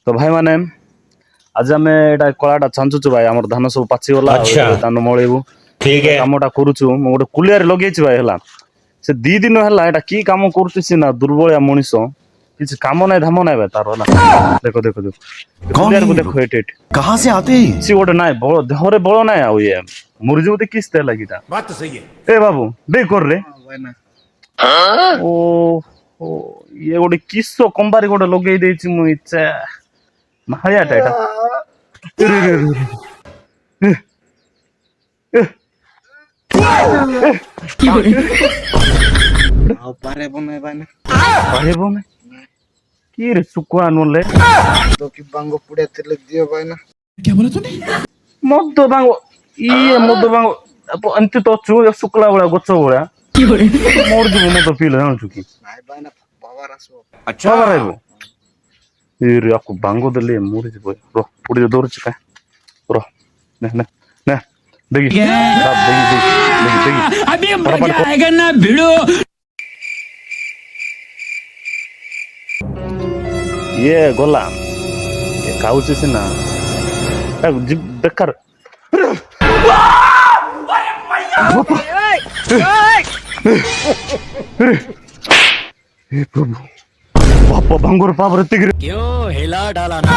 तो भाई माने आज आम एटा कलाटा छांचुचु भाई हमर धान सब पाची गला धान मळेबु ठीक है कामटा करूछु मो गोटे कुलियार लगेछि भाई हला से 2 दिन हला एटा की काम करतिछि ना दुर्बलिया मनिषो किछ काम नै धाम नै भाई तार हला देखो देखो देखो कुलियार को देखो एट कहाँ से आते हैं सी गोटे नाय बळ देहरे बळ नाय आ ये मुरजु ते किस ते लागिता बात तो सही है ए बाबू दे कर रे ओ ओ ये गोटे किस्सो कंबारी गोटे लगेई देछि मु इच्छा मायाटा एटा पारे बने बाने पारे बने की रे सुकुआ नले तो कि बांगो पुड़े तिलक दियो बाने क्या बोला तूने मद बांगो ये मद बांगो अंति तो छु सुकला बळा गच्छ बळा मोर दिबो मद पीले जान छु की नाय बाने बाबा रासो अच्छा रहबो ए रे आपको बांगो दले मोर दिबो रो पुड़ी दोर छु का रो ने ने ने देखी आप देखी अभी मजा आएगा ना भिड़ो ये गोला ये खाऊची सिना जिब बेकार प्रभु बापा भांगुर पावर तिगरे क्यों हिला डाला ना